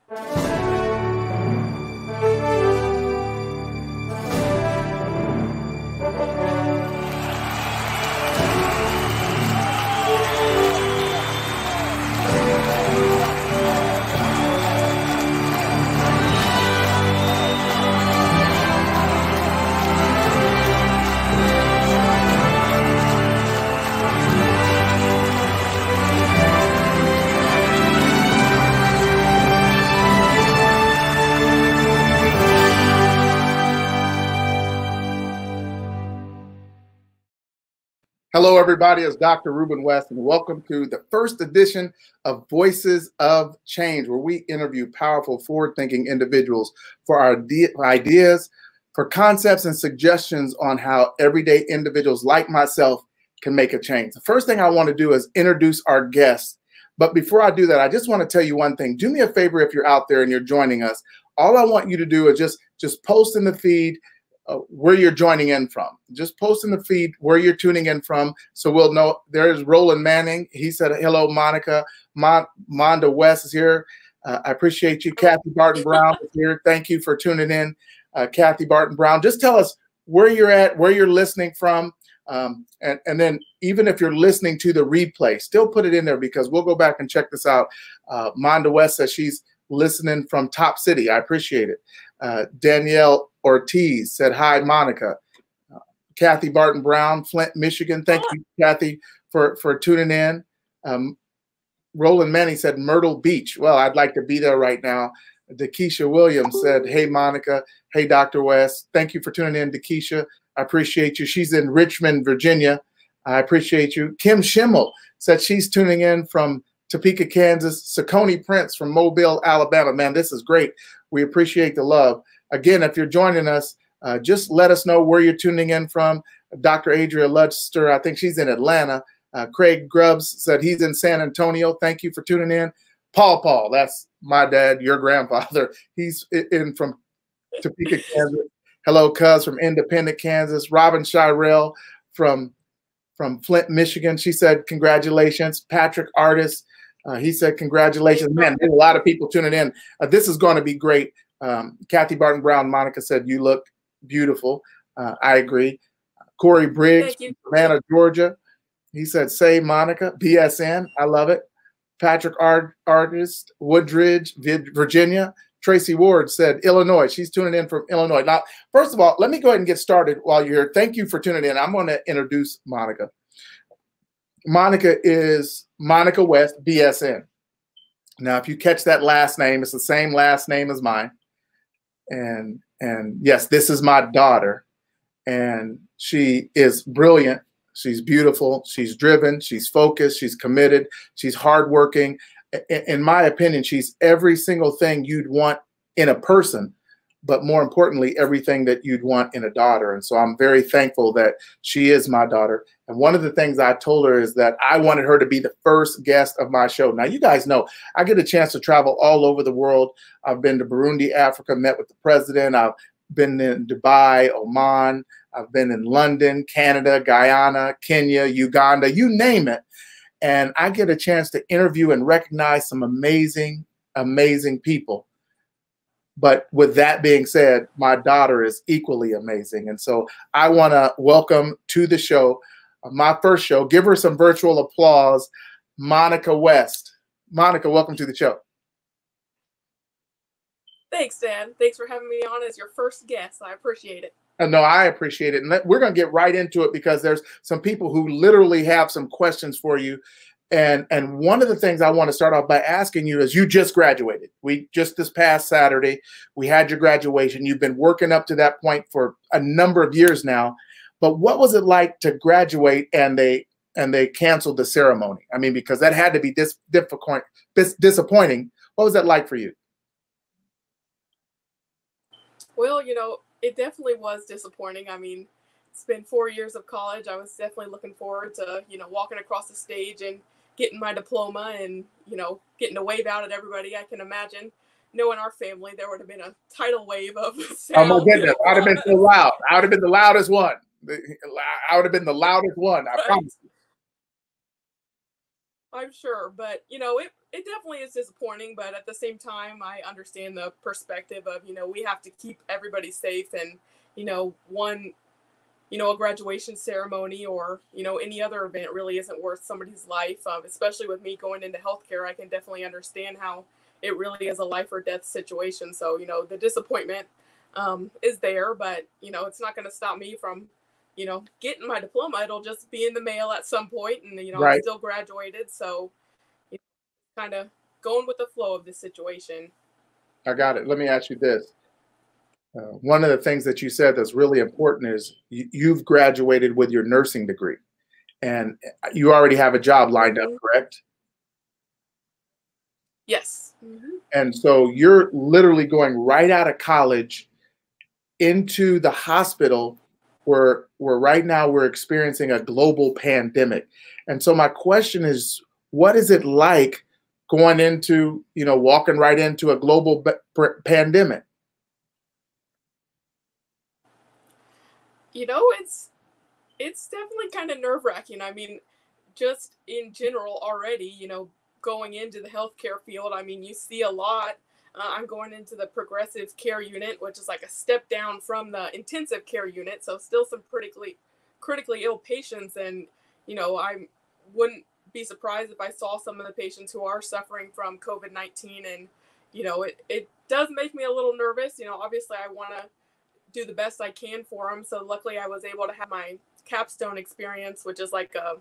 Hello, everybody. It's Dr. Ruben West, and welcome to the first edition of Voices of Change, where we interview powerful, forward-thinking individuals for our ideas, for concepts and suggestions on how everyday individuals like myself can make a change. The first thing I want to do is introduce our guests. But before I do that, I just want to tell you one thing. Do me a favor if you're out there and you're joining us. All I want you to do is just post in the feed where you're joining in from. Just post in the feed where you're tuning in from, so we'll know. There's Roland Manning. He said, hello, Monica. Monda West is here. I appreciate you. Kathy Barton Brown is here. Thank you for tuning in, Kathy Barton Brown. Just tell us where you're at, where you're listening from. And then even if you're listening to the replay, still put it in there because we'll go back and check this out. Monda West says she's listening from Top City. I appreciate it. Danielle Ortiz said, hi, Monica. Kathy Barton Brown, Flint, Michigan. Thank you, Kathy, for tuning in. Roland Manning said, Myrtle Beach. Well, I'd like to be there right now. Dakisha Williams said, hey, Monica. Hey, Dr. West. Thank you for tuning in, Dakisha. I appreciate you. She's in Richmond, Virginia. I appreciate you. Kim Schimmel said she's tuning in from Topeka, Kansas. Saucony Prince from Mobile, Alabama. Man, this is great. We appreciate the love. Again, if you're joining us, just let us know where you're tuning in from. Dr. Adria Ludster, I think she's in Atlanta. Craig Grubbs said he's in San Antonio. Thank you for tuning in. Paul, that's my dad, your grandfather. He's in from Topeka, Kansas. Hello, Cuz from Independent, Kansas. Robin Shirell from Flint, Michigan. She said, congratulations. Patrick Artis, he said, congratulations. Man, there's a lot of people tuning in. This is going to be great. Kathy Barton Brown, Monica said, you look beautiful. I agree. Corey Briggs, Savannah, Georgia. He said, say Monica, BSN. I love it. Patrick Artist, Woodridge, Virginia. Tracy Ward said, Illinois. She's tuning in from Illinois. Now, first of all, let me go ahead and get started while you're here. Thank you for tuning in. I'm going to introduce Monica. Monica is Monica West, BSN. Now, if you catch that last name, it's the same last name as mine. And yes, this is my daughter. And she is brilliant. She's beautiful. She's driven. She's focused. She's committed. She's hardworking. In my opinion, she's every single thing you'd want in a person, but more importantly, everything that you'd want in a daughter. And so I'm very thankful that she is my daughter. And one of the things I told her is that I wanted her to be the first guest of my show. Now, you guys know I get a chance to travel all over the world. I've been to Burundi, Africa, met with the president. I've been in Dubai, Oman. I've been in London, Canada, Guyana, Kenya, Uganda, you name it. And I get a chance to interview and recognize some amazing, amazing people. But with that being said, my daughter is equally amazing. And so I want to welcome to the show, my first show, give her some virtual applause, Monica West. Monica, welcome to the show. Thanks, Dan. Thanks for having me on as your first guest. I appreciate it. No, I appreciate it. And we're going to get right into it because there's some people who literally have some questions for you. And one of the things I want to start off by asking you is you just graduated. This past Saturday, we had your graduation. You've been working up to that point for a number of years now. But what was it like to graduate and they canceled the ceremony? I mean, because that had to be disappointing. What was that like for you? Well, it definitely was disappointing. I mean, it's been 4 years of college. I was definitely looking forward to, walking across the stage and getting my diploma and, getting to wave out at everybody. I can imagine, knowing our family, there would have been a tidal wave of sound. Oh, my goodness. I would have been so loud. I would have been the loudest one. I would have been the loudest one. I promise you. I'm sure. But, it definitely is disappointing, but at the same time, I understand the perspective of, we have to keep everybody safe. And, one, a graduation ceremony or, any other event really isn't worth somebody's life. Especially with me going into healthcare, I can definitely understand how it really is a life or death situation. So, the disappointment is there, but, it's not going to stop me from, getting my diploma. It'll just be in the mail at some point, and, I'm Right. still graduated. So, kind of going with the flow of the situation. I got it. Let me ask you this. One of the things that you said that's really important is you've graduated with your nursing degree and you already have a job lined up, Hmm. correct? Yes. Hmm. And so you're literally going right out of college into the hospital where right now we're experiencing a global pandemic. And so my question is, what is it like going into, walking right into a global pandemic? It's definitely kind of nerve wracking. I mean, just in general already, going into the healthcare field, I mean, you see a lot. I'm going into the progressive care unit, which is like a step down from the intensive care unit. So still some critically ill patients. And, I wouldn't be surprised if I saw some of the patients who are suffering from COVID-19. And, it does make me a little nervous. Obviously I want to do the best I can for them. So luckily I was able to have my capstone experience, which is like a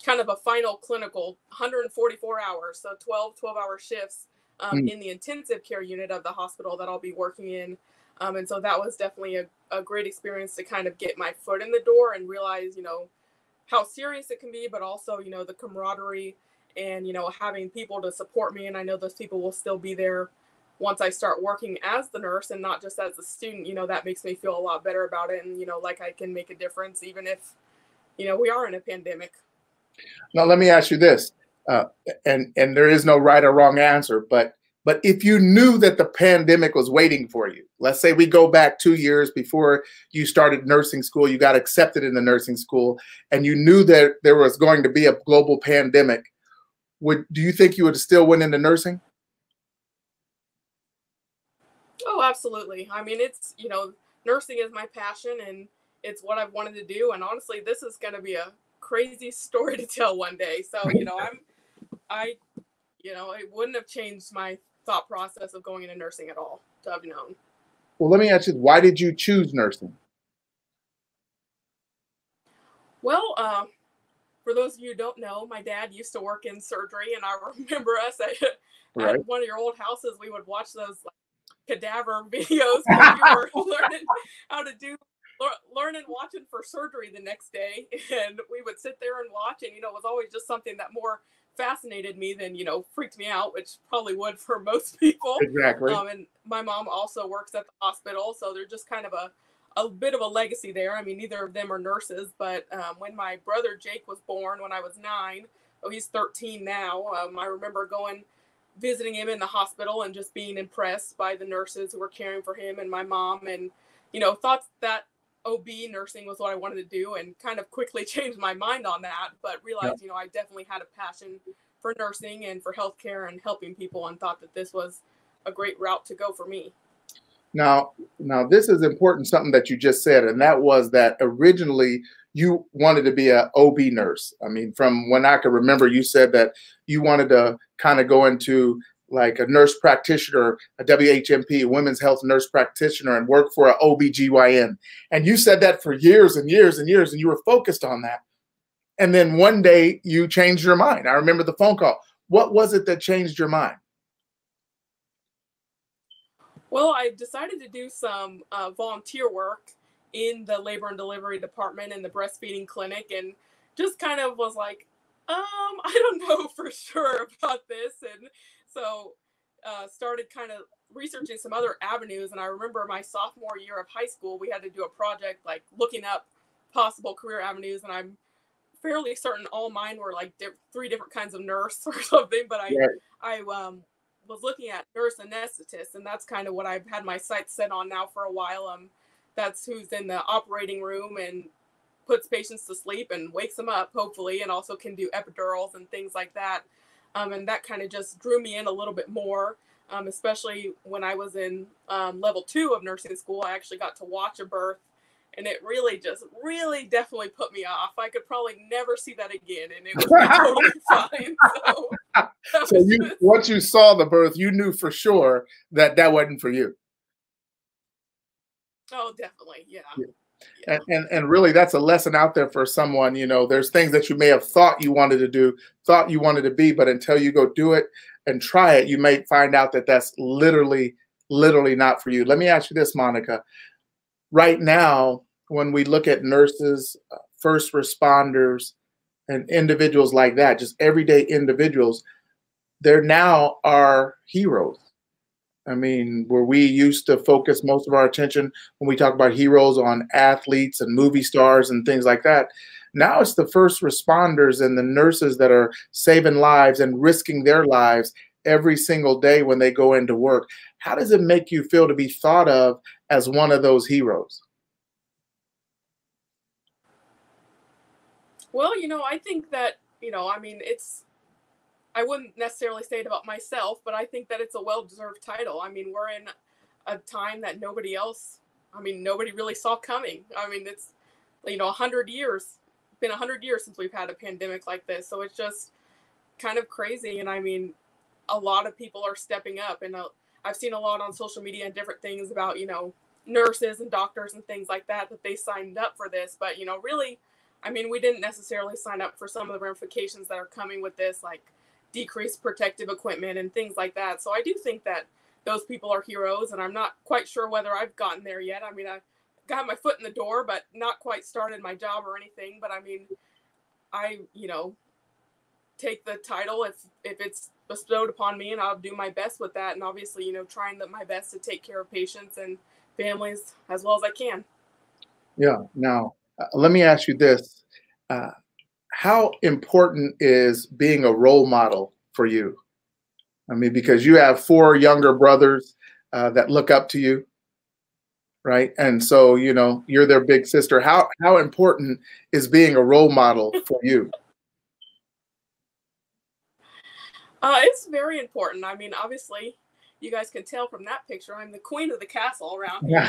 kind of a final clinical 144 hours, so 12-hour shifts Mm. in the intensive care unit of the hospital that I'll be working in. And so that was definitely a great experience to kind of get my foot in the door and realize, how serious it can be, but also, the camaraderie and, having people to support me. And I know those people will still be there once I start working as the nurse and not just as a student. That makes me feel a lot better about it. And, like I can make a difference, even if, we are in a pandemic. Now, let me ask you this, uh, and there is no right or wrong answer, but if you knew that the pandemic was waiting for you, let's say we go back 2 years before you started nursing school, you got accepted in the nursing school, and you knew that there was going to be a global pandemic, do you think you would have still went into nursing? Oh, absolutely. I mean, nursing is my passion and it's what I've wanted to do. And honestly, this is going to be a crazy story to tell one day. So, I, it wouldn't have changed my thought process of going into nursing at all to have known. Well, let me ask you, why did you choose nursing? Well, for those of you who don't know, my dad used to work in surgery, and I remember us at Right. one of your old houses. We would watch those like, cadaver videos because you were learning how to learning watching for surgery the next day, and we would sit there and watch. And it was always just something that more fascinated me than freaked me out, which probably would for most people. Exactly. And my mom also works at the hospital, so they're just kind of a bit of a legacy there. I mean, neither of them are nurses, but when my brother Jake was born when I was 9, oh, he's 13 now. I remember visiting him in the hospital and just being impressed by the nurses who were caring for him and my mom, and thought that OB nursing was what I wanted to do, and kind of quickly changed my mind on that, but Yeah. realized I definitely had a passion for nursing and for healthcare and helping people, and thought that this was a great route to go for me. Now this is important, something that you just said, and that was that originally you wanted to be a OB nurse. I mean, from when I could remember, you said that you wanted to kind of go into like a nurse practitioner, a WHMP, a women's health nurse practitioner, and work for an OBGYN. And you said that for years and years and years, and you were focused on that. And then one day you changed your mind. I remember the phone call. What was it that changed your mind? Well, I decided to do some volunteer work in the labor and delivery department in the breastfeeding clinic, and just kind of was like, I don't know for sure about this. And so started kind of researching some other avenues. And I remember my sophomore year of high school, we had to do a project like looking up possible career avenues. And I'm fairly certain all mine were like 3 different kinds of nurse or something, but Right. I was looking at nurse anesthetist, and that's kind of what I've had my sights set on now for a while. That's who's in the operating room and puts patients to sleep and wakes them up, hopefully, and also can do epidurals and things like that. And that kind of just drew me in a little bit more, especially when I was in level 2 of nursing school. I actually got to watch a birth, and it really definitely put me off. I could probably never see that again, and it would be totally fine. So once you saw the birth, you knew for sure that that wasn't for you. Oh, definitely, yeah. Yeah. And really, that's a lesson out there for someone. You know, there's things that you may have thought you wanted to do, thought you wanted to be, but until you go do it and try it, you may find out that that's literally not for you. Let me ask you this, Monica. Right now, when we look at nurses, first responders, and individuals like that, just everyday individuals, they're now our heroes. I mean, where we used to focus most of our attention when we talk about heroes on athletes and movie stars and things like that. Now it's the first responders and the nurses that are saving lives and risking their lives every single day when they go into work. How does it make you feel to be thought of as one of those heroes? Well, I think that, I mean, I wouldn't necessarily say it about myself, but I think that it's a well-deserved title. I mean, we're in a time that nobody really saw coming. I mean, it's, 100 years, been 100 years since we've had a pandemic like this. So it's just kind of crazy. And I mean, a lot of people are stepping up, and I've seen a lot on social media and different things about, nurses and doctors and things like that they signed up for this. But, really, I mean, we didn't necessarily sign up for some of the ramifications that are coming with this, like decreased protective equipment and things like that. So I do think that those people are heroes, and I'm not quite sure whether I've gotten there yet. I mean, I got my foot in the door, but not quite started my job or anything. But I mean, I, take the title if it's bestowed upon me, and I'll do my best with that. And obviously, trying my best to take care of patients and families as well as I can. Yeah. Now, let me ask you this. How important is being a role model for you? I mean, because you have 4 younger brothers that look up to you, right? And so, you're their big sister. How important is being a role model for you? It's very important. I mean, obviously, you guys can tell from that picture, I'm the queen of the castle around here.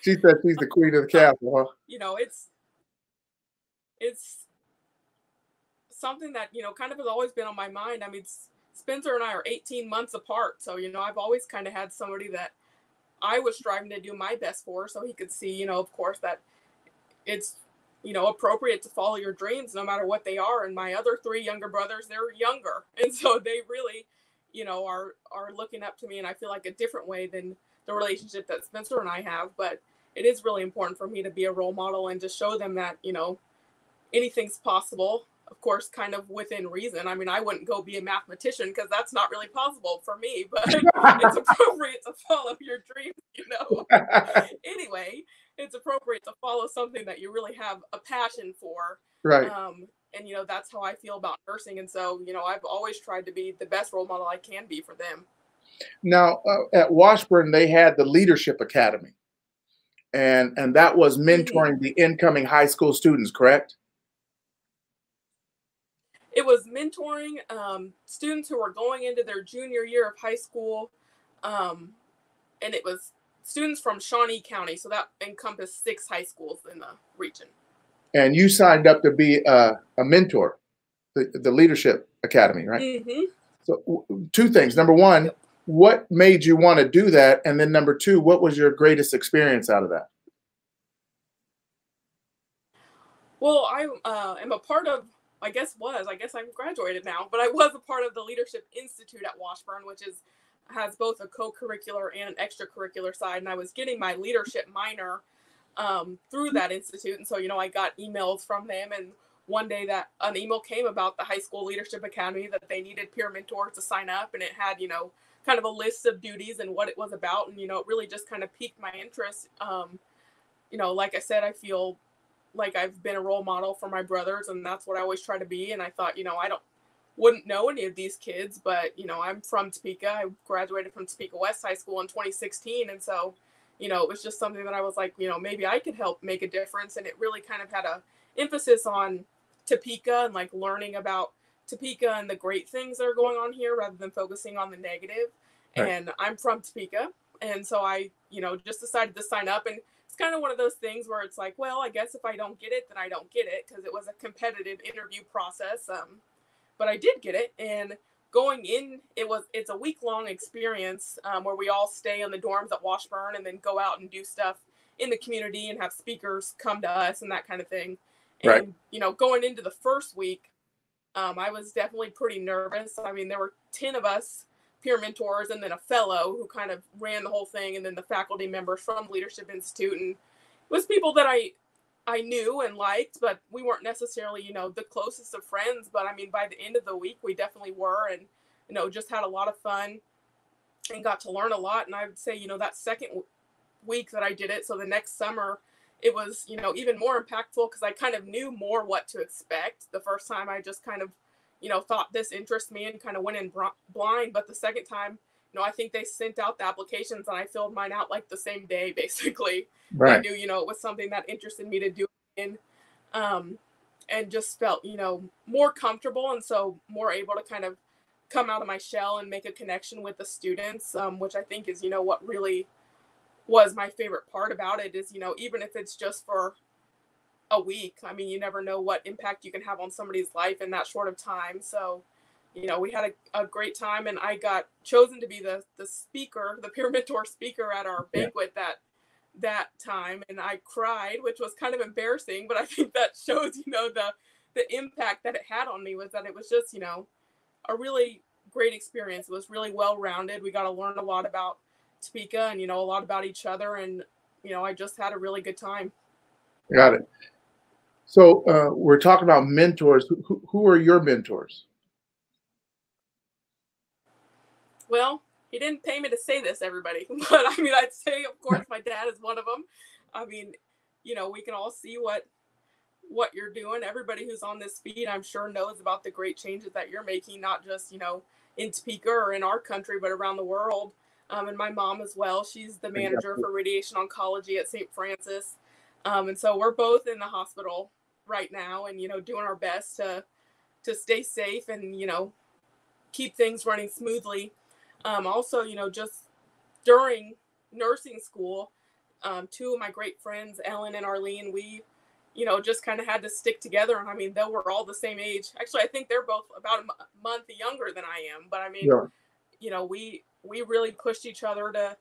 She said she's the queen of the castle, huh? It's something that, kind of has always been on my mind. I mean, Spencer and I are 18 months apart. So, I've always kind of had somebody that I was striving to do my best for, so he could see, of course, that it's, appropriate to follow your dreams no matter what they are. And my other 3 younger brothers, they're younger. And so they really, are looking up to me, and I feel like a different way than the relationship that Spencer and I have. But it is really important for me to be a role model and to show them that, anything's possible, of course, kind of within reason. I mean, I wouldn't go be a mathematician because that's not really possible for me, but it's appropriate to follow your dreams. Anyway, it's appropriate to follow something that you really have a passion for. Right. And, that's how I feel about nursing. And so, I've always tried to be the best role model I can be for them. Now, at Washburn, they had the Leadership Academy, and that was mentoring the incoming high school students, correct? It was mentoring students who were going into their junior year of high school, and it was students from Shawnee County, so that encompassed 6 high schools in the region. And you signed up to be a mentor, the Leadership Academy, right? Mm-hmm. So 2 things. Number 1, what made you want to do that? And then number 2, what was your greatest experience out of that? Well, I am a part of, I guess I'm graduated now, but I was a part of the Leadership Institute at Washburn, which has both a co-curricular and an extracurricular side. And I was getting my leadership minor through that institute. And so, I got emails from them. And one day that an email came about the High School Leadership Academy, that they needed peer mentors to sign up. And it had, kind of a list of duties and what it was about. And, it really just kind of piqued my interest. Like I said, I feel like I've been a role model for my brothers, and that's what I always try to be. And I thought, I wouldn't know any of these kids, but, I'm from Topeka. I graduated from Topeka West High School in 2016. And so, it was just something that I was like, maybe I could help make a difference. And it really kind of had a emphasis on Topeka and like learning about Topeka and the great things that are going on here rather than focusing on the negative. Right. And I'm from Topeka. And so I, just decided to sign up. And it's kind of one of those things where it's like, well, I guess if I don't get it, then I don't get it, because it was a competitive interview process. But I did get it. And going in, it's a week-long experience where we all stay in the dorms at Washburn and then go out and do stuff in the community and have speakers come to us and that kind of thing. Right. And, going into the first week, I was definitely pretty nervous. I mean, there were 10 of us peer mentors and then a fellow who kind of ran the whole thing, and then the faculty members from Leadership Institute. And it was people that I knew and liked, but we weren't necessarily, the closest of friends. But I mean, by the end of the week, we definitely were, and, just had a lot of fun and got to learn a lot. And I would say, that second week that I did it, so the next summer, it was, even more impactful because I kind of knew more what to expect. The first time I just kind of, thought this interests me and kind of went in blind. But the second time, I think they sent out the applications and I filled mine out like the same day, basically. Right. I knew, it was something that interested me to do in, and just felt, more comfortable. And so more able to kind of come out of my shell and make a connection with the students, which I think is, what really was my favorite part about it is, even if it's just for a week, I mean, you never know what impact you can have on somebody's life in that short of time. So, we had a great time, and I got chosen to be the speaker, the peer mentor speaker at our banquet that time. And I cried, which was kind of embarrassing, but I think that shows, the impact that it had on me was that it was just, a really great experience. It was really well-rounded. We got to learn a lot about Topeka and, a lot about each other. And, I just had a really good time. Got it. So we're talking about mentors. Who are your mentors? Well, he didn't pay me to say this, everybody. But I mean, I'd say, of course, my dad is one of them. I mean, we can all see what you're doing. Everybody who's on this feed, I'm sure, knows about the great changes that you're making, not just, in Topeka or in our country, but around the world. And my mom as well. She's the manager for radiation oncology at St. Francis. And so we're both in the hospital right now and, doing our best to stay safe and, keep things running smoothly. Also, just during nursing school, two of my great friends, Ellen and Arlene, we, just kind of had to stick together. And I mean, they were all the same age. Actually, I think they're both about a month younger than I am. But I mean, we really pushed each other to,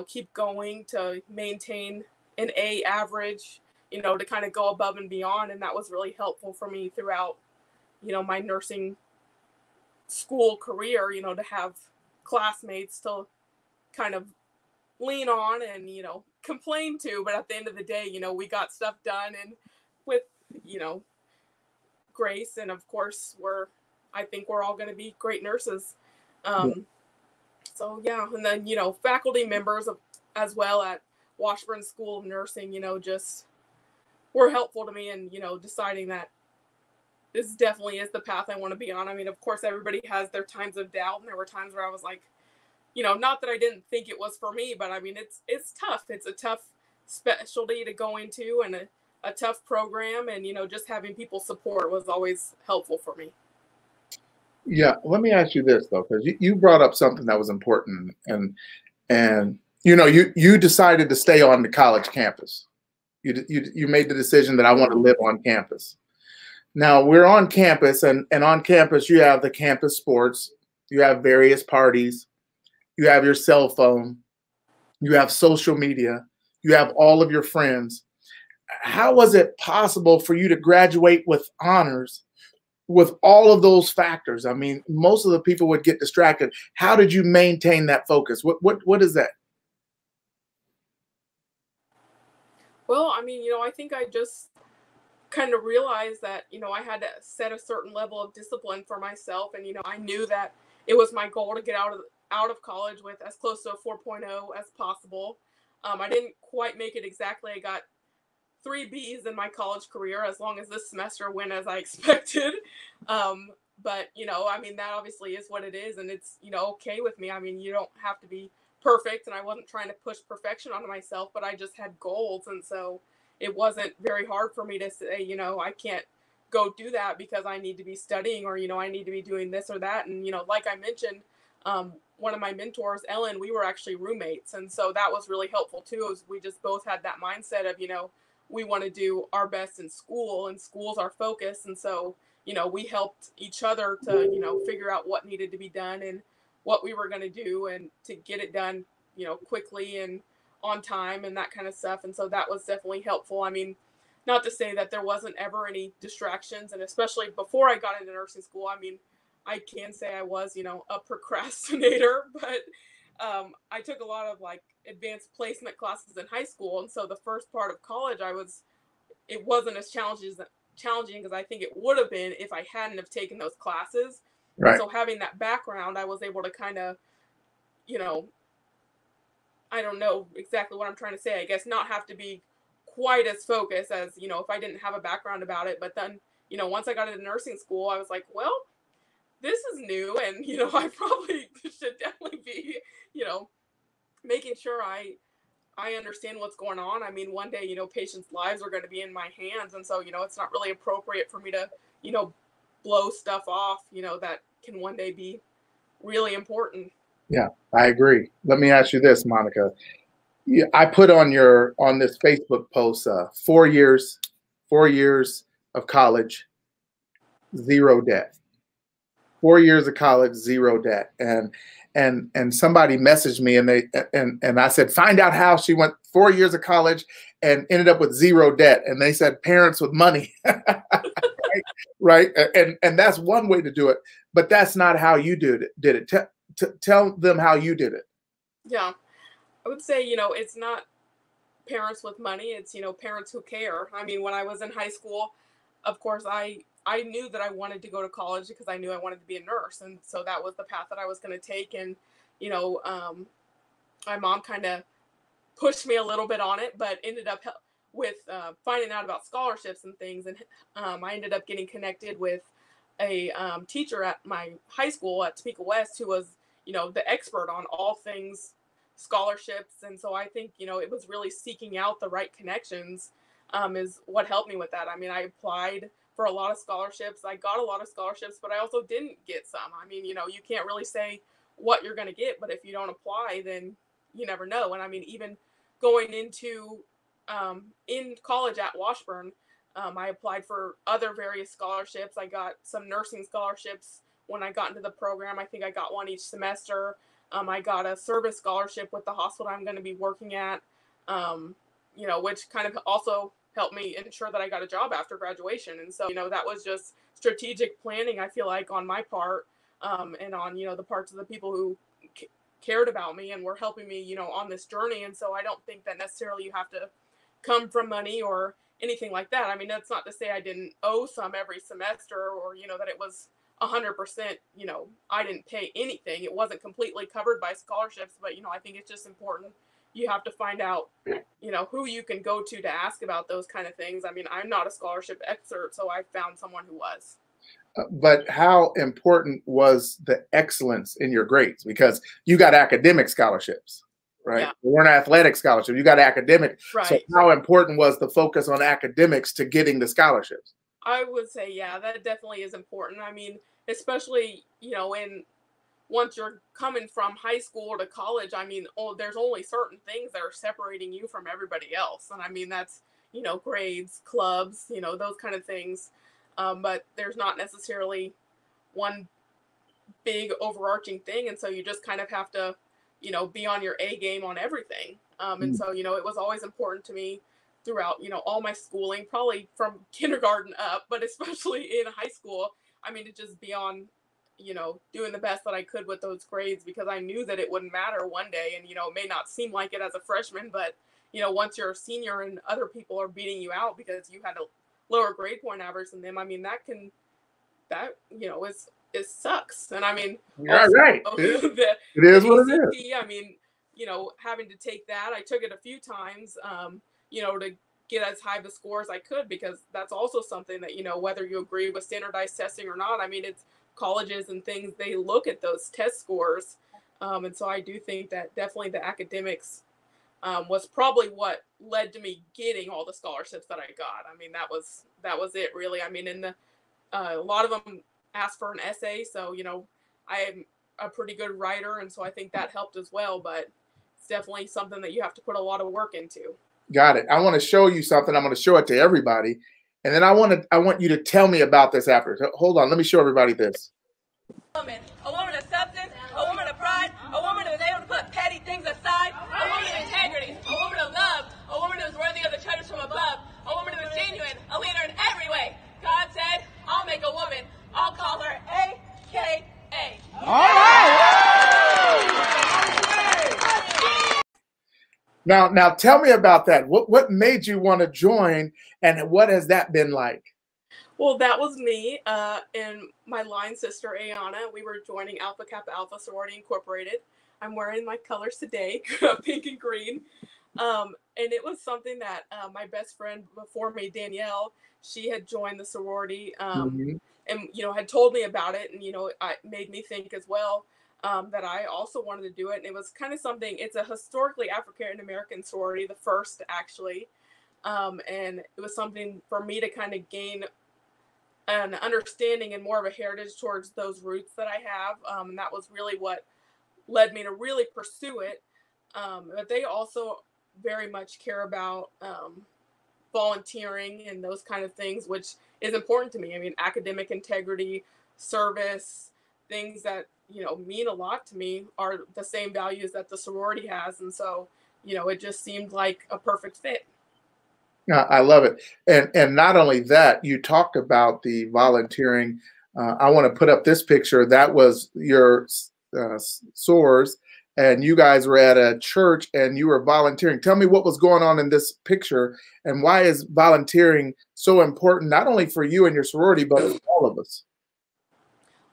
keep going, to maintain an A average, to kind of go above and beyond. And that was really helpful for me throughout, my nursing school career, to have classmates to kind of lean on and, complain to. But at the end of the day, we got stuff done and with, grace. And of course, I think we're all going to be great nurses. So, yeah. And then, faculty members as well at Washburn School of Nursing, just were helpful to me in, deciding that this definitely is the path I want to be on. I mean, of course, everybody has their times of doubt. And there were times where I was like, not that I didn't think it was for me, but I mean, it's tough. It's a tough specialty to go into and a tough program. And, just having people support was always helpful for me. Yeah. Let me ask you this, though, because you brought up something that was important. And you decided to stay on the college campus. You made the decision that I want to live on campus. Now we're on campus, and on campus you have the campus sports, you have various parties, you have your cell phone, you have social media, you have all of your friends. How was it possible for you to graduate with honors with all of those factors? I mean, most of the people would get distracted. How did you maintain that focus? What is that? Well, I mean, I think I just kind of realized that, I had to set a certain level of discipline for myself. And, I knew that it was my goal to get out of college with as close to a 4.0 as possible. I didn't quite make it exactly. I got 3 B's in my college career, as long as this semester went as I expected. But, I mean, that obviously is what it is. And it's, okay with me. I mean, you don't have to be perfect. And I wasn't trying to push perfection onto myself, but I just had goals. And so it wasn't very hard for me to say, I can't go do that because I need to be studying, or, I need to be doing this or that. And, like I mentioned, one of my mentors, Ellen, we were actually roommates. And so that was really helpful too, is we just both had that mindset of, we want to do our best in school, and school's our focus. And so, we helped each other to, figure out what needed to be done and what we were going to do, and to get it done, quickly and on time and that kind of stuff. And so that was definitely helpful. I mean, not to say that there wasn't ever any distractions, and especially before I got into nursing school, I mean, I can say I was, a procrastinator, but I took a lot of like advanced placement classes in high school. And so the first part of college, it wasn't as challenging as I think it would have been if I hadn't have taken those classes. Right. So having that background, I was able to kind of, I don't know exactly what I'm trying to say. I guess not have to be quite as focused as, if I didn't have a background about it. But then, once I got into nursing school, I was like, well, this is new. And, I probably should definitely be, making sure I understand what's going on. I mean, one day, patients' lives are going to be in my hands. And so, it's not really appropriate for me to, blow stuff off, that can one day be really important. Yeah, I agree. Let me ask you this, Monica. I put on this Facebook post, 4 years of college, zero debt. 4 years of college, zero debt. And somebody messaged me, and I said, find out how she went 4 years of college and ended up with zero debt. And they said, parents with money. Right. And that's one way to do it, but that's not how you did it. Tell them how you did it. Yeah, I would say, it's not parents with money. It's, parents who care. I mean, when I was in high school, of course, I knew that I wanted to go to college because I knew I wanted to be a nurse. And so that was the path that I was going to take. And, my mom kind of pushed me a little bit on it, but ended up with finding out about scholarships and things. And I ended up getting connected with a teacher at my high school at Topeka West, who was, the expert on all things scholarships. And so I think, it was really seeking out the right connections is what helped me with that. I mean, I applied for a lot of scholarships. I got a lot of scholarships, but I also didn't get some. I mean, you can't really say what you're going to get, but if you don't apply, then you never know. And I mean, even going into in college at Washburn, I applied for other various scholarships. I got some nursing scholarships when I got into the program. I think I got one each semester. I got a service scholarship with the hospital I'm going to be working at, which kind of also helped me ensure that I got a job after graduation. And so, that was just strategic planning, I feel like, on my part, and on, the parts of the people who cared about me and were helping me, on this journey. And so I don't think that necessarily you have to come from money or anything like that. I mean, that's not to say I didn't owe some every semester, or, that it was 100%, I didn't pay anything. It wasn't completely covered by scholarships, but, I think it's just important. You have to find out, who you can go to ask about those kind of things. I mean, I'm not a scholarship expert, so I found someone who was. But how important was the excellence in your grades? Because you got academic scholarships, right? Yeah. You weren't athletic scholarships. You got academic. Right. So how important was the focus on academics to getting the scholarships? I would say, yeah, that definitely is important. I mean, especially, once you're coming from high school to college, I mean, there's only certain things that are separating you from everybody else. And I mean, that's, grades, clubs, those kind of things. But there's not necessarily one big overarching thing. And so you just kind of have to, be on your A game on everything. And so, it was always important to me throughout, all my schooling, probably from kindergarten up, but especially in high school. I mean, to just be on, doing the best that I could with those grades, because I knew that it wouldn't matter one day. And, it may not seem like it as a freshman, but, once you're a senior and other people are beating you out because you had a lower grade point average than them, I mean, that it sucks. And I mean, you're also, right. It is what it is. I mean, having to take that, I took it a few times, to get as high the score as I could, because that's also something that, whether you agree with standardized testing or not, I mean, it's colleges and things, they look at those test scores. And so I do think that definitely the academics was probably what led to me getting all the scholarships that I got. I mean, that was that was it really. I mean, a lot of them asked for an essay, so I am a pretty good writer, and so I think that helped as well. But it's definitely something that you have to put a lot of work into. Got it. I want to show you something. I'm going to show it to everybody, and then I want you to tell me about this after. Hold on. Let me show everybody this. A woman of substance, a woman of pride, a woman who is able to put petty things aside, a woman of integrity, a woman of love, a woman who is worthy of the treasures from above, a woman who is genuine, a leader in every way. God said, I'll make a woman. I'll call her AKA. All right. Now tell me about that. What made you want to join, and what has that been like? Well, that was me and my line sister, Ayana. We were joining Alpha Kappa Alpha Sorority Incorporated. I'm wearing my colors today, pink and green. And it was something that my best friend before me, Danielle, she had joined the sorority and, had told me about it. And, it made me think as well that I also wanted to do it. And it was kind of something, it's a historically African-American sorority, the first actually. And it was something for me to kind of gain an understanding and more of a heritage towards those roots that I have. And that was really what led me to really pursue it. But they also very much care about volunteering and those kind of things, which is important to me. I mean, academic integrity, service, things that, mean a lot to me are the same values that the sorority has. And so, it just seemed like a perfect fit. I love it. And not only that, you talked about the volunteering. I want to put up this picture. That was your SOARs, and you guys were at a church and you were volunteering. Tell me what was going on in this picture, and why is volunteering so important, not only for you and your sorority, but for all of us?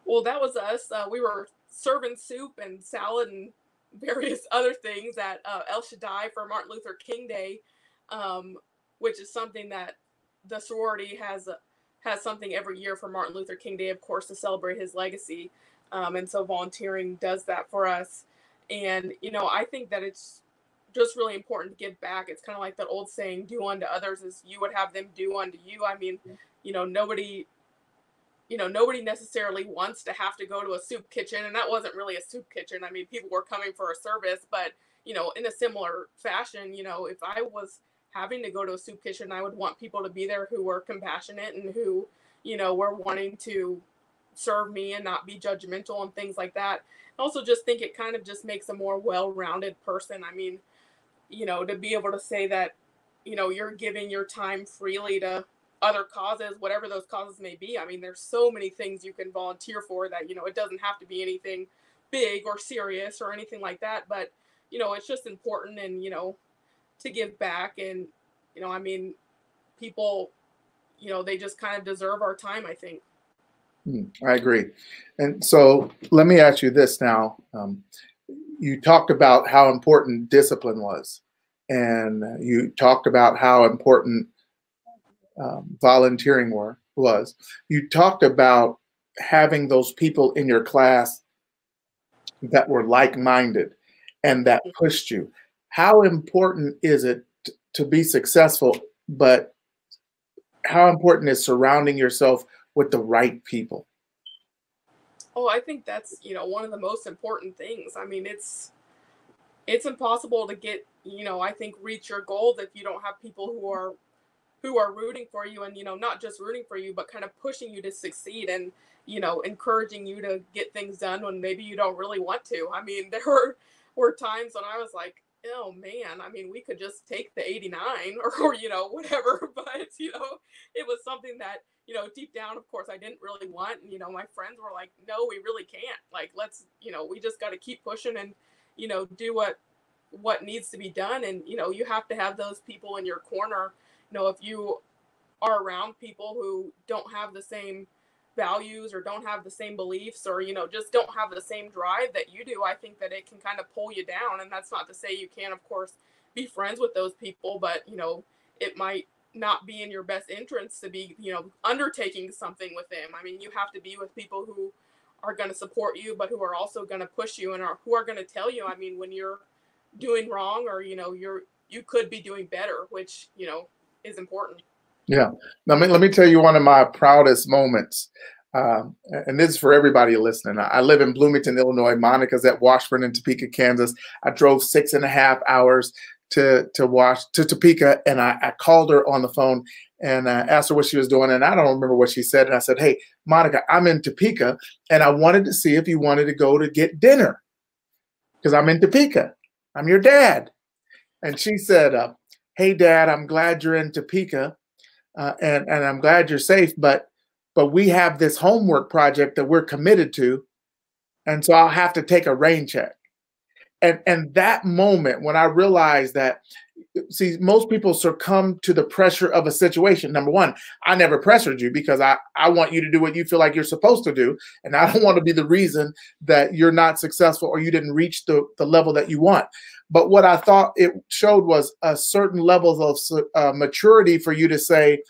Well, that was us. We were serving soup and salad and various other things at El Shaddai for Martin Luther King Day. Which is something that the sorority has something every year for Martin Luther King Day, of course, to celebrate his legacy. And so volunteering does that for us. And, I think that it's just really important to give back. It's kind of like that old saying, do unto others as you would have them do unto you. I mean, nobody necessarily wants to have to go to a soup kitchen. And that wasn't really a soup kitchen. I mean, people were coming for a service, but, in a similar fashion, if I was having to go to a soup kitchen, I would want people to be there who were compassionate and who, were wanting to serve me and not be judgmental and things like that. I also just think it kind of just makes a more well-rounded person. I mean, to be able to say that, you're giving your time freely to other causes, whatever those causes may be. I mean, there's so many things you can volunteer for that, it doesn't have to be anything big or serious or anything like that. But, it's just important and, to give back. And, I mean, people, they just kind of deserve our time, I think. I agree. And so let me ask you this now. You talked about how important discipline was, and you talked about how important volunteering was. You talked about having those people in your class that were like-minded and that pushed you. How important is it to be successful, but how important is surrounding yourself with the right people? Oh, I think that's, one of the most important things. I mean, it's impossible to get, I think reach your goals if you don't have people who are rooting for you and, not just rooting for you, but kind of pushing you to succeed and, encouraging you to get things done when maybe you don't really want to. I mean, there were times when I was like, oh man, I mean, we could just take the 89 or whatever, but, it was something that, deep down, of course, I didn't really want. And, my friends were like, no, we really can't. Like, let's, we just got to keep pushing and, do what needs to be done. And, you have to have those people in your corner. If you are around people who don't have the same values or don't have the same beliefs or, just don't have the same drive that you do, I think that it can kind of pull you down. And that's not to say you can't, of course, be friends with those people, but, it might not be in your best interest to be, undertaking something with them. I mean, you have to be with people who are going to support you, but who are also going to push you and who are going to tell you, I mean, when you're doing wrong or, you could be doing better, which, is important. Yeah. Let me tell you one of my proudest moments. And this is for everybody listening. I live in Bloomington, Illinois. Monica's at Washburn in Topeka, Kansas. I drove 6.5 hours to Topeka, and I called her on the phone and asked her what she was doing. And I don't remember what she said. And I said, "Hey, Monica, I'm in Topeka, and I wanted to see if you wanted to go to get dinner because I'm in Topeka. I'm your dad." And she said, "Hey, Dad, I'm glad you're in Topeka. And I'm glad you're safe, but we have this homework project that we're committed to, and so I'll have to take a rain check." And that moment when I realized that, see, most people succumb to the pressure of a situation. Number one, I never pressured you because I want you to do what you feel like you're supposed to do, and I don't want to be the reason that you're not successful or you didn't reach the level that you want. But what I thought it showed was a certain levels of maturity for you to say,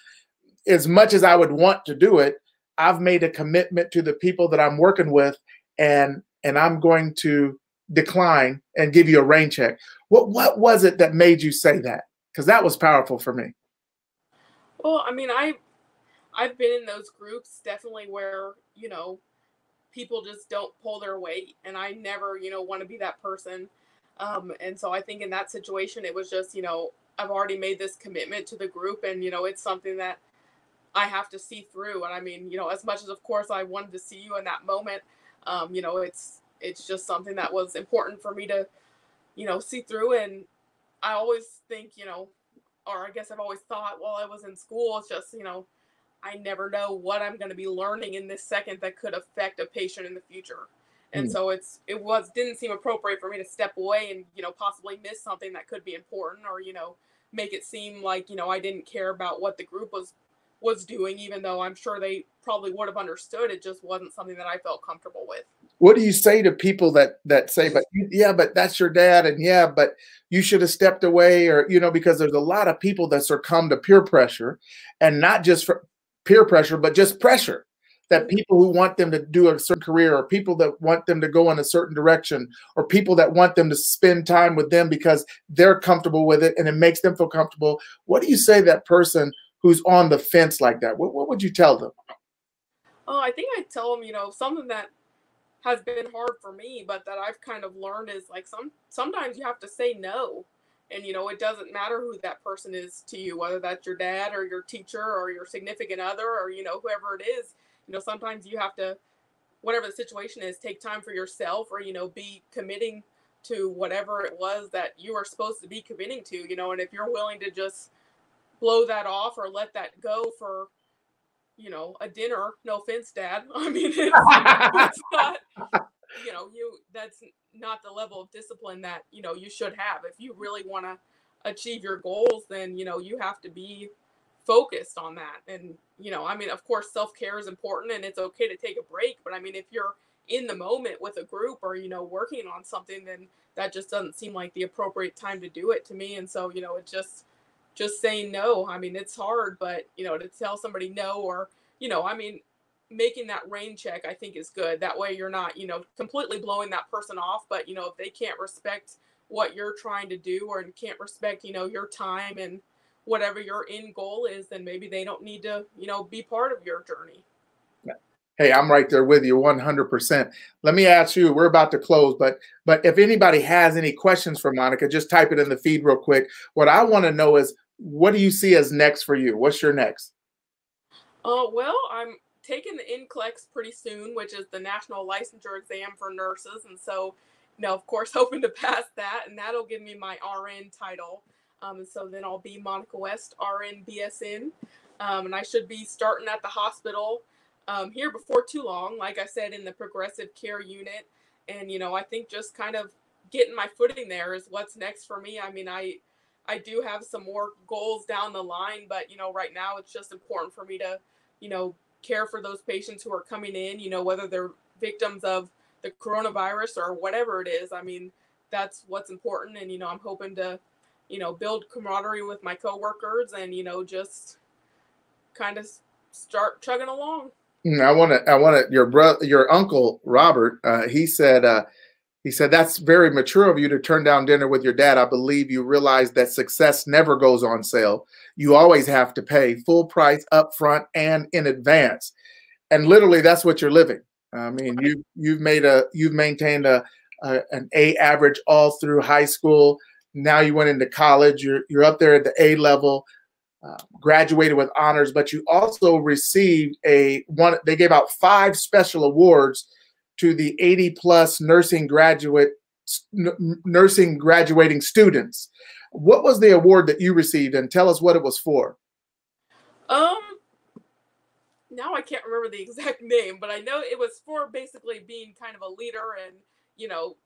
as much as I would want to do it, I've made a commitment to the people that I'm working with, and I'm going to decline and give you a rain check. What was it that made you say that? Because that was powerful for me. Well, I mean, I've been in those groups definitely where, people just don't pull their weight, and I never, want to be that person. And so I think in that situation, it was just, I've already made this commitment to the group, and, it's something that I have to see through. And I mean, as much as of course I wanted to see you in that moment, it's just something that was important for me to, see through. And I always think, or I guess I've always thought while I was in school, it's just, I never know what I'm going to be learning in this second that could affect a patient in the future. And so didn't seem appropriate for me to step away and, possibly miss something that could be important, or, make it seem like, I didn't care about what the group was doing, even though I'm sure they probably would have understood. It just wasn't something that I felt comfortable with. What do you say to people that say, but yeah, but that's your dad, and yeah, but you should have stepped away, or, because there's a lot of people that succumb to peer pressure, and not just for peer pressure, but just pressure that people who want them to do a certain career, or people that want them to go in a certain direction, or people that want them to spend time with them because they're comfortable with it and it makes them feel comfortable. What do you say to that person who's on the fence like that? What would you tell them? Oh, I think I'd tell them, something that has been hard for me, but that I've kind of learned is like sometimes you have to say no. And, it doesn't matter who that person is to you, whether that's your dad or your teacher or your significant other or, whoever it is. Sometimes you have to, whatever the situation is, take time for yourself, or, be committing to whatever it was that you are supposed to be committing to, and if you're willing to just blow that off or let that go for, a dinner, no offense, Dad. I mean, it's not, that's not the level of discipline that, you should have. If you really want to achieve your goals, then, you have to be focused on that. And, I mean, of course, self-care is important, and it's okay to take a break. But I mean, if you're in the moment with a group or, working on something, then that just doesn't seem like the appropriate time to do it to me. And so, it's just saying no. I mean, it's hard, but, to tell somebody no, or, I mean, making that rain check, I think is good. That way you're not, completely blowing that person off. But, if they can't respect what you're trying to do, or can't respect, your time and whatever your end goal is, then maybe they don't need to, be part of your journey. Hey, I'm right there with you 100%. Let me ask you, we're about to close, but if anybody has any questions for Monica, just type it in the feed real quick. What I want to know is, what do you see as next for you? What's your next? Well, I'm taking the NCLEX pretty soon, which is the National Licensure Exam for Nurses. And so, of course, hoping to pass that, and that'll give me my RN title. And so then I'll be Monica West, RN BSN. And I should be starting at the hospital here before too long, like I said, in the progressive care unit. And, I think just kind of getting my footing there is what's next for me. I mean, I do have some more goals down the line, but, right now it's just important for me to, care for those patients who are coming in, whether they're victims of the coronavirus or whatever it is. I mean, that's what's important. And, I'm hoping to, build camaraderie with my coworkers and, just kind of start chugging along. I want to, your uncle, Robert, he said, He said, that's very mature of you to turn down dinner with your dad. I believe you realize that success never goes on sale. You always have to pay full price up front and in advance. And literally that's what you're living. I mean, Right. you've maintained an A average all through high school. Now you went into college. You're up there at the A level. Graduated with honors, but you also received they gave out 5 special awards to the 80 plus nursing graduating students. What was the award that you received, and tell us what it was for? Um, Now I can't remember the exact name, but I know it was for basically being kind of a leader and, you know,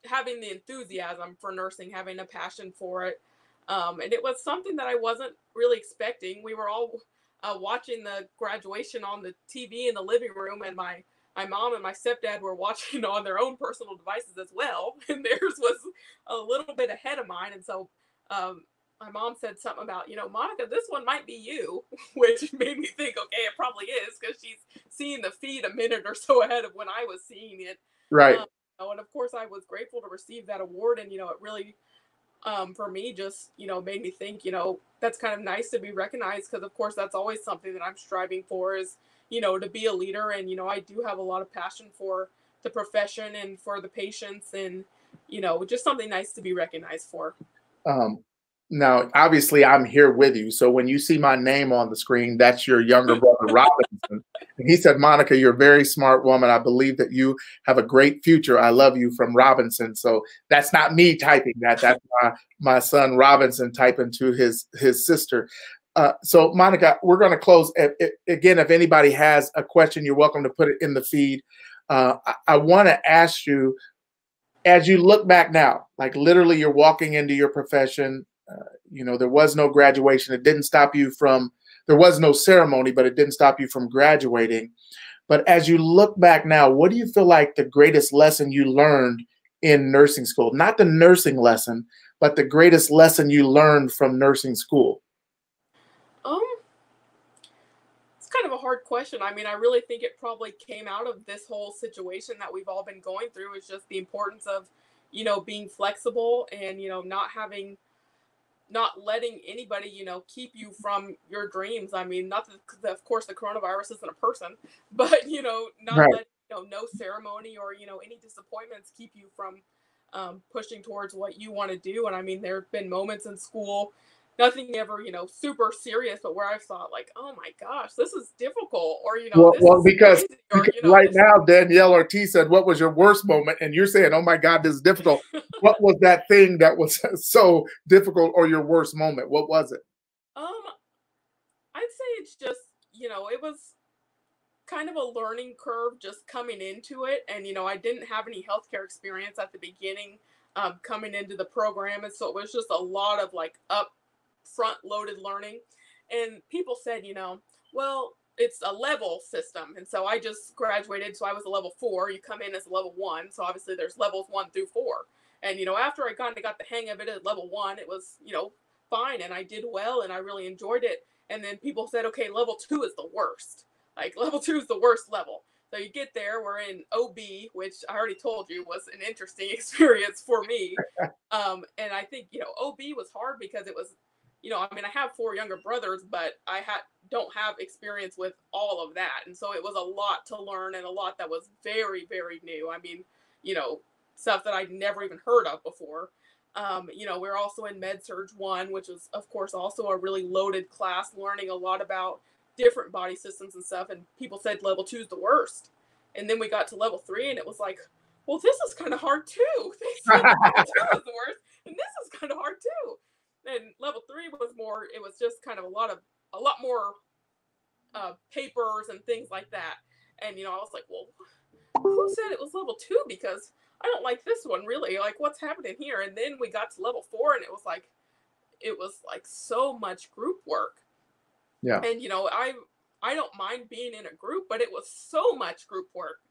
having the enthusiasm for nursing, having a passion for it. And it was something that I wasn't really expecting. We were all watching the graduation on the TV in the living room, and my mom and my stepdad were watching on their own personal devices as well, and theirs was a little bit ahead of mine. And so my mom said something about, you know, Monica, this one might be you, which made me think, okay, it probably is, because she's seeing the feed a minute or so ahead of when I was seeing it. Right. And of course, I was grateful to receive that award, and you know, it really for me just, you know, made me think, you know, that's kind of nice to be recognized, because of course that's always something that I'm striving for, is, you know, to be a leader. And you know, I do have a lot of passion for the profession and for the patients, and you know, just something nice to be recognized for. Um, Now, obviously, I'm here with you. So when you see my name on the screen, that's your younger brother, Robinson. And he said, Monica, you're a very smart woman. I believe that you have a great future. I love you, from Robinson. So that's not me typing that. That's my son, Robinson, typing to his sister. So, Monica, we're going to close. Again, if anybody has a question, you're welcome to put it in the feed. I want to ask you, as you look back now, like literally you're walking into your profession, you know, there was no graduation. It didn't stop you from, there was no ceremony, but it didn't stop you from graduating. But as you look back now, what do you feel like the greatest lesson you learned in nursing school? Not the nursing lesson, but the greatest lesson you learned from nursing school? Um, it's kind of a hard question. I mean, I really think it probably came out of this whole situation that we've all been going through, is just the importance of, you know, being flexible, and, you know, not letting anybody, you know, keep you from your dreams. I mean, not that, of course, the coronavirus isn't a person, but, you know, not Right. let, you know, no ceremony or, you know, any disappointments keep you from pushing towards what you want to do. And I mean, there have been moments in school, nothing ever, you know, super serious, but where I've thought like, oh my gosh, this is difficult, or, you know, this Well, is because, crazy, or, you know, right this. now, Danielle Ortiz said, what was your worst moment? And you're saying, oh my God, this is difficult. What was that thing that was so difficult, or your worst moment? What was it? um, I'd say it's just, you know, it was kind of a learning curve just coming into it. And, you know, I didn't have any healthcare experience at the beginning, coming into the program. And so it was just a lot of like up front loaded learning. And people said, you know, well, it's a level system. And so I just graduated. So I was a level 4. You come in as a level 1. So obviously there's levels 1 through 4. And, you know, after I kind of got the hang of it at level 1, it was, you know, fine. And I did well and I really enjoyed it. And then people said, okay, level 2 is the worst. Like level 2 is the worst level. So you get there, we're in OB, which I already told you was an interesting experience for me. And I think, you know, OB was hard because it was, you know, I mean, I have 4 younger brothers, but don't have experience with all of that. And so it was a lot to learn, and a lot that was very, very new. I mean, you know, stuff that I'd never even heard of before. You know, we're also in Med Surg 1, which was, of course, also a really loaded class, learning a lot about different body systems and stuff. And people said level 2 is the worst. And then we got to level 3, and it was like, well, this is kind of hard too. They said level 2 is the worst, and this is kind of hard too. And level 3 was more, it was just kind of a lot more papers and things like that. And, you know, I was like, well, who said it was level 2? Because I don't like this one really. Like, what's happening here? And then we got to level 4, and it was like so much group work. Yeah. And, you know, I don't mind being in a group, but it was so much group work.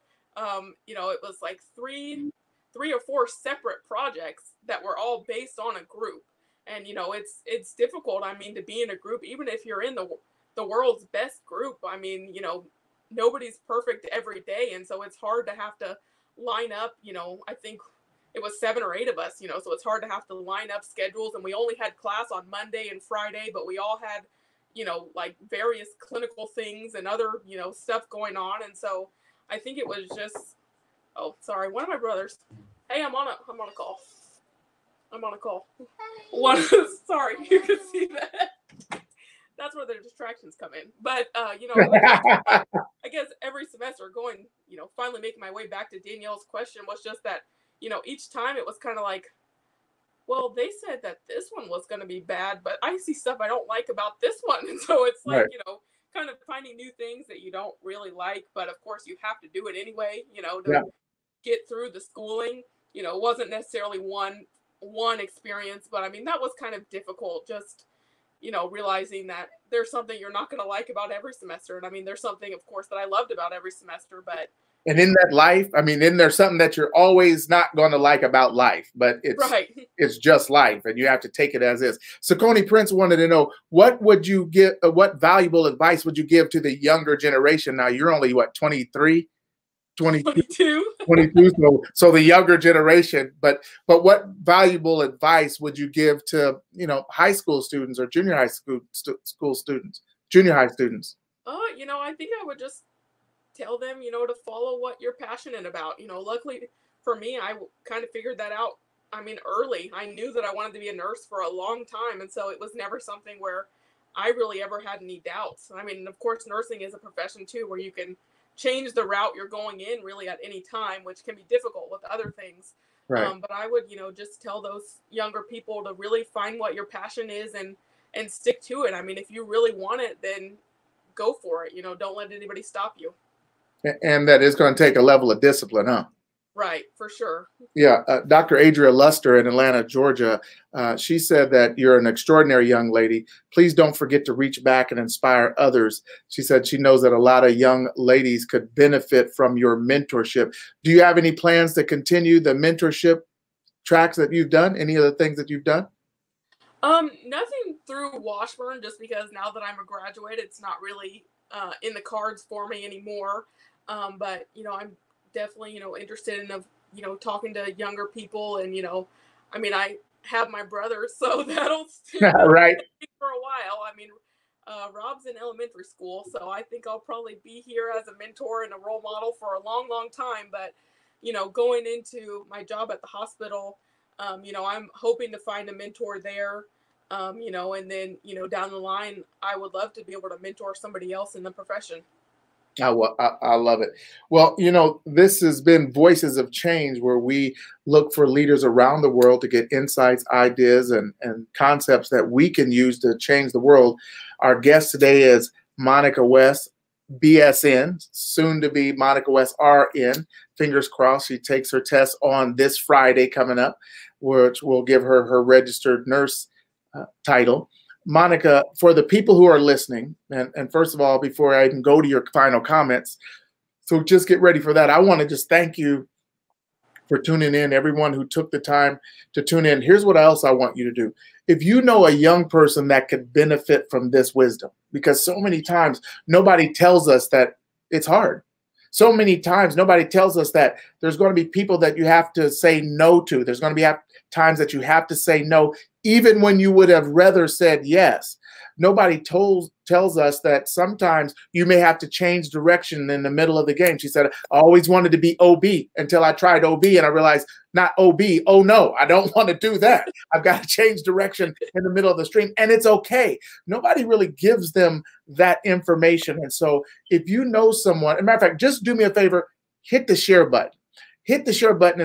You know, it was like three or 4 separate projects that were all based on a group. And, you know, it's difficult. I mean, to be in a group, even if you're in the world's best group, I mean, you know, nobody's perfect every day. And so it's hard to have to line up. You know, I think it was 7 or 8 of us, so it's hard to have to line up schedules. And we only had class on Monday and Friday, but we all had, like various clinical things and other, stuff going on. And so I think it was just, oh, sorry, one of my brothers. Hey, I'm on a call. I'm on a call. Sorry, you can see that. That's where the distractions come in. But, I guess every semester going, finally making my way back to Danielle's question was just that, each time it was kind of like, well, they said that this one was going to be bad, but I see stuff I don't like about this one. And so it's like, Right. kind of finding new things that you don't really like, but of course you have to do it anyway, to get through the schooling. It wasn't necessarily one experience, but I mean, that was kind of difficult, just, realizing that there's something you're not going to like about every semester. And I mean, there's something, of course, that I loved about every semester, but. And in that life, I mean, then there's something that you're always not going to like about life, but it's just life, and you have to take it as is. So Coney Prince wanted to know, what would you give, what valuable advice would you give to the younger generation? Now, you're only, what, 23? 22. So the younger generation, but what valuable advice would you give to, high school students or junior high school students, junior high students? I think I would just tell them, to follow what you're passionate about. Luckily for me, I kind of figured that out. I mean, early. I knew that I wanted to be a nurse for a long time, and so it was never something where I really ever had any doubts. I mean, of course, nursing is a profession too, where you can change the route you're going in really at any time, which can be difficult with other things. Right. But I would, just tell those younger people to really find what your passion is and stick to it. I mean, if you really want it, then go for it. Don't let anybody stop you. And that is going to take a level of discipline, huh? Right, for sure. Yeah. Dr. Adria Luster in Atlanta, Georgia, she said that you're an extraordinary young lady. Please don't forget to reach back and inspire others. She said she knows that a lot of young ladies could benefit from your mentorship. Do you have any plans to continue the mentorship tracks that you've done? Any of the things that you've done? Nothing through Washburn, just because now that I'm a graduate, it's not really in the cards for me anymore. But, I'm definitely, interested in, talking to younger people. And, I mean, I have my brother, so that'll right for a while. I mean, Rob's in elementary school, so I think I'll probably be here as a mentor and a role model for a long, long time. But, going into my job at the hospital, I'm hoping to find a mentor there, and then, down the line, I would love to be able to mentor somebody else in the profession. I love it. Well, this has been Voices of Change, where we look for leaders around the world to get insights, ideas, and concepts that we can use to change the world. Our guest today is Monica West, BSN, soon to be Monica West RN. Fingers crossed she takes her test on this Friday coming up, which will give her her registered nurse title. Monica, for the people who are listening, and first of all, before I even go to your final comments, so just get ready for that. I want to just thank you for tuning in, everyone who took the time to tune in. Here's what else I want you to do. If you know a young person that could benefit from this wisdom, because so many times nobody tells us that it's hard. So many times nobody tells us that there's going to be people that you have to say no to. There's going to be times that you have to say no, even when you would have rather said yes. Nobody tells us that sometimes you may have to change direction in the middle of the game. She said, I always wanted to be OB until I tried OB and I realized not OB. Oh no, I don't want to do that. I've got to change direction in the middle of the stream, and it's okay. Nobody really gives them that information. And so if you know someone, as a matter of fact, just do me a favor, hit the share button. Hit the share button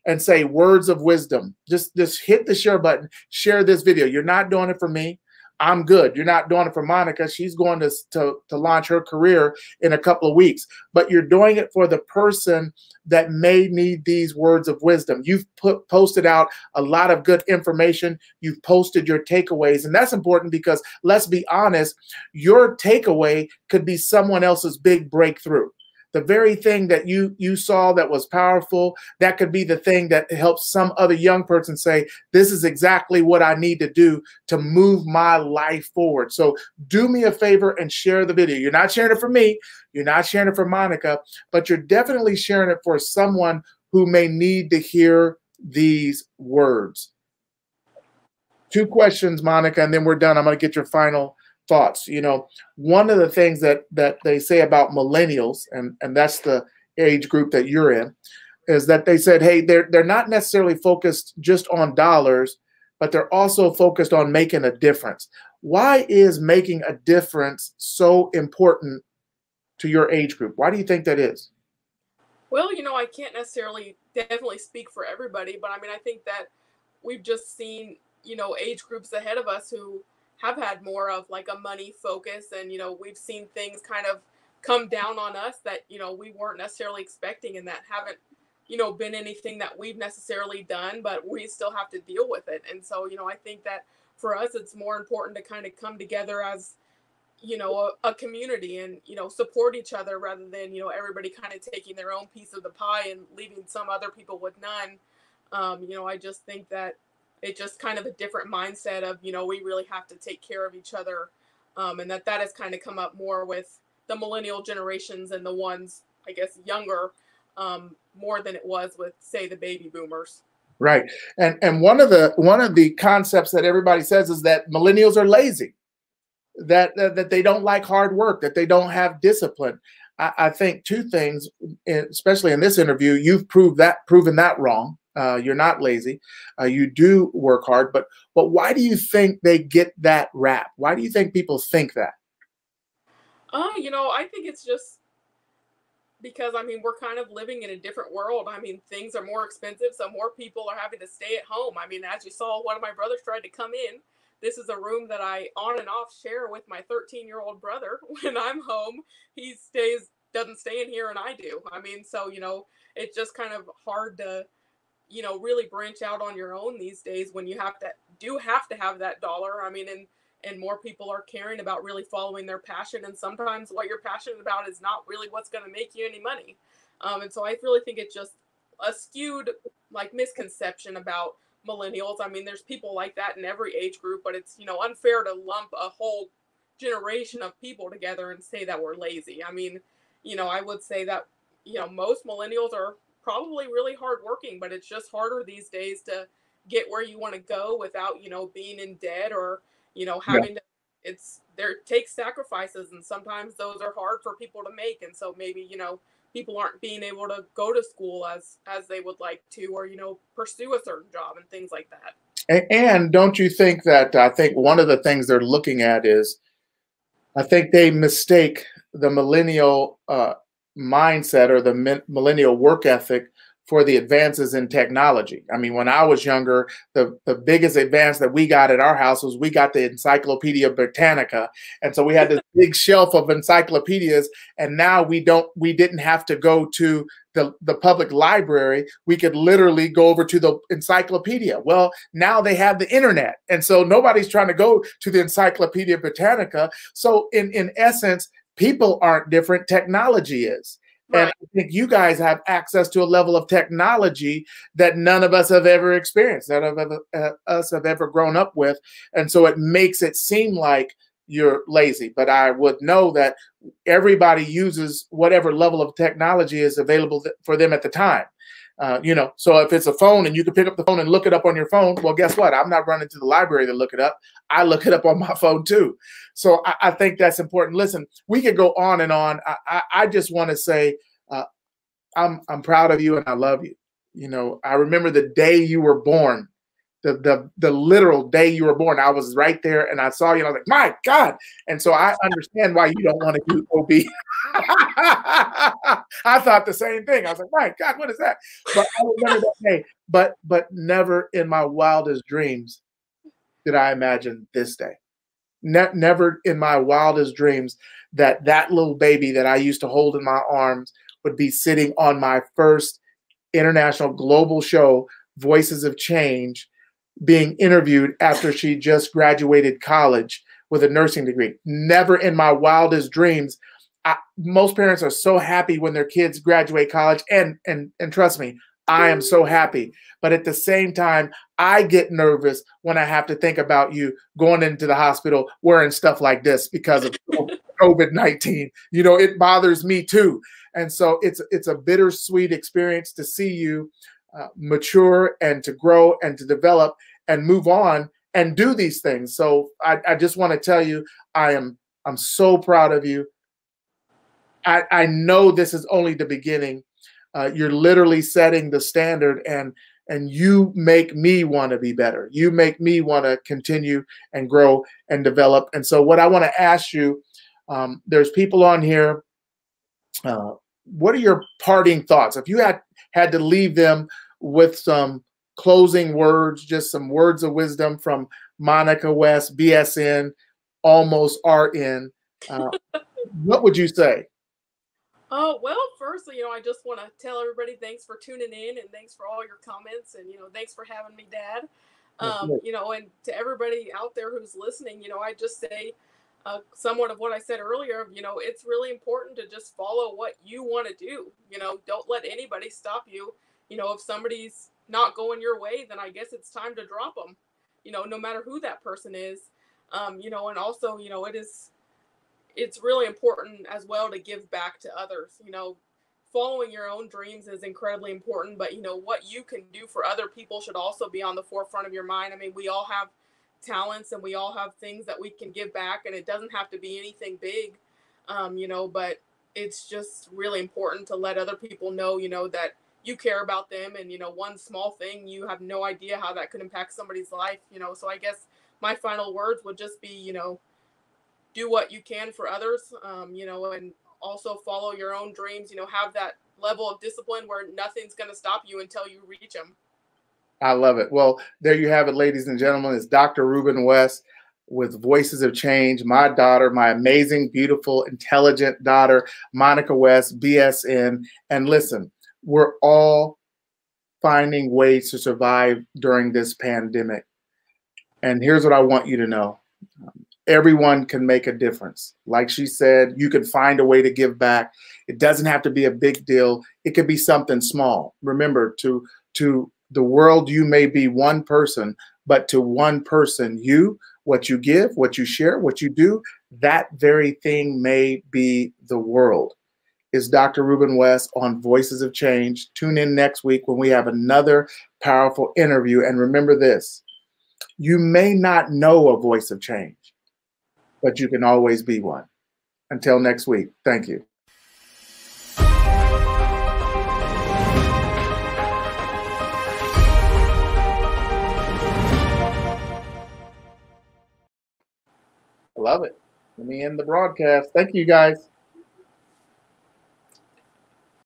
and say words of wisdom. Just hit the share button, share this video. You're not doing it for me. I'm good. You're not doing it for Monica. She's going to launch her career in a couple of weeks. But you're doing it for the person that may need these words of wisdom. You've posted out a lot of good information. You've posted your takeaways. And that's important because, let's be honest, your takeaway could be someone else's big breakthrough. The very thing that you saw that was powerful, that could be the thing that helps some other young person say, this is exactly what I need to do to move my life forward. So do me a favor and share the video. You're not sharing it for me. You're not sharing it for Monica, but you're definitely sharing it for someone who may need to hear these words? Two questions, Monica, and then we're done. I'm going to get your final thoughts. You know, one of the things that they say about millennials, and that's the age group that you're in, is that they said, hey, they're not necessarily focused just on dollars, but they're also focused on making a difference. Why is making a difference so important to your age group? Why do you think that is? Well, you know, I can't necessarily definitely speak for everybody, but I mean, I think that we've just seen, you know, age groups ahead of us who have had more of like a money focus, and, you know, we've seen things kind of come down on us that, you know, we weren't necessarily expecting, and that haven't, you know, been anything that we've necessarily done, but we still have to deal with it. And so, you know, I think that for us, it's more important to kind of come together as, you know, a community, and, you know, support each other rather than, you know, everybody kind of taking their own piece of the pie and leaving some other people with none. You know, I just think that it's just kind of a different mindset of, you know, we really have to take care of each other. And that has kind of come up more with the millennial generations and the ones, I guess, younger, more than it was with, say, the baby boomers. Right. And one of the concepts that everybody says is that millennials are lazy, that they don't like hard work, that they don't have discipline. I think two things, especially in this interview, you've proven that wrong. You're not lazy. You do work hard, but why do you think they get that rap? Why do you think people think that? You know, I think it's just because, I mean, we're kind of living in a different world. I mean, things are more expensive, so more people are having to stay at home. I mean, as you saw, one of my brothers tried to come in. This is a room that I on and off share with my 13-year-old brother. When I'm home, he doesn't stay in here, and I do. I mean, so, you know, it's just kind of hard to, you know, really branch out on your own these days when you have to have that dollar. I mean, and more people are caring about really following their passion. And sometimes what you're passionate about is not really what's going to make you any money. And so I really think it's just a skewed like misconception about millennials. I mean, there's people like that in every age group, but it's, you know, unfair to lump a whole generation of people together and say that we're lazy. I mean, you know, I would say that, you know, most millennials are probably really hardworking, but it's just harder these days to get where you want to go without, you know, being in debt or, you know, having to, takes sacrifices, and sometimes those are hard for people to make. And so maybe, you know, people aren't being able to go to school as they would like to, or, you know, pursue a certain job and things like that. And don't you think that, I think one of the things they're looking at is, I think they mistake the millennial mindset or the millennial work ethic for the advances in technology. I mean, when I was younger, the biggest advance that we got at our house was we got the Encyclopedia Britannica. And so we had this big shelf of encyclopedias, and now we didn't have to go to the public library. We could literally go over to the encyclopedia. Well, now they have the internet. And so nobody's trying to go to the Encyclopedia Britannica. So in essence, people aren't different, technology is. Right. And I think you guys have access to a level of technology that none of us have ever experienced, none of us have ever grown up with. And so it makes it seem like you're lazy. But I would know that everybody uses whatever level of technology is available for them at the time. You know, so if it's a phone and you can pick up the phone and look it up on your phone, well, guess what? I'm not running to the library to look it up. I look it up on my phone too. So I think that's important. Listen, we could go on and on. I just want to say I'm proud of you and I love you. You know, I remember the day you were born, the literal day you were born. I was right there and I saw you and I was like, my God. And so I understand why you don't want to do OB. I thought the same thing. I was like, my God, what is that? But I remember that day. But never in my wildest dreams did I imagine this day. Never in my wildest dreams that little baby that I used to hold in my arms would be sitting on my first international global show, Voices of Change, being interviewed after she just graduated college with a nursing degree. Never in my wildest dreams. Most parents are so happy when their kids graduate college, and trust me, I am so happy. But at the same time, I get nervous when I have to think about you going into the hospital wearing stuff like this because of COVID-19. You know, it bothers me too. And so it's a bittersweet experience to see you mature and to grow and to develop and move on and do these things. So I just want to tell you, I'm so proud of you. I know this is only the beginning. You're literally setting the standard, and you make me want to be better. You make me want to continue and grow and develop. And so what I want to ask you, there's people on here. What are your parting thoughts? If you had to leave them with some closing words, just some words of wisdom from Monica West, BSN, almost RN, what would you say? Oh, well, firstly, I just want to tell everybody thanks for tuning in, and thanks for all your comments, and, thanks for having me, Dad. And to everybody out there who's listening, I just say somewhat of what I said earlier, it's really important to just follow what you want to do. Don't let anybody stop you. If somebody's not going your way, then I guess it's time to drop them, no matter who that person is. And also, it's really important as well to give back to others. Following your own dreams is incredibly important, but what you can do for other people should also be on the forefront of your mind. I mean, we all have talents and we all have things that we can give back, and it doesn't have to be anything big, but it's just really important to let other people know, that you care about them, and, one small thing, you have no idea how that could impact somebody's life, so I guess my final words would just be, do what you can for others, and also follow your own dreams, have that level of discipline where nothing's going to stop you until you reach them. I love it. Well, there you have it, ladies and gentlemen. It's Dr. Ruben West with Voices of Change. My daughter, my amazing, beautiful, intelligent daughter, Monica West, BSN. And listen, we're all finding ways to survive during this pandemic. And here's what I want you to know. Everyone can make a difference. Like she said, you can find a way to give back. It doesn't have to be a big deal. It could be something small. Remember, to the world, you may be one person, but to one person, what you give, what you share, what you do, that very thing may be the world. It's Dr. Ruben West on Voices of Change. Tune in next week when we have another powerful interview. And remember this, you may not know a voice of change, but you can always be one. Until next week, thank you. I love it. Let me end the broadcast. Thank you, guys.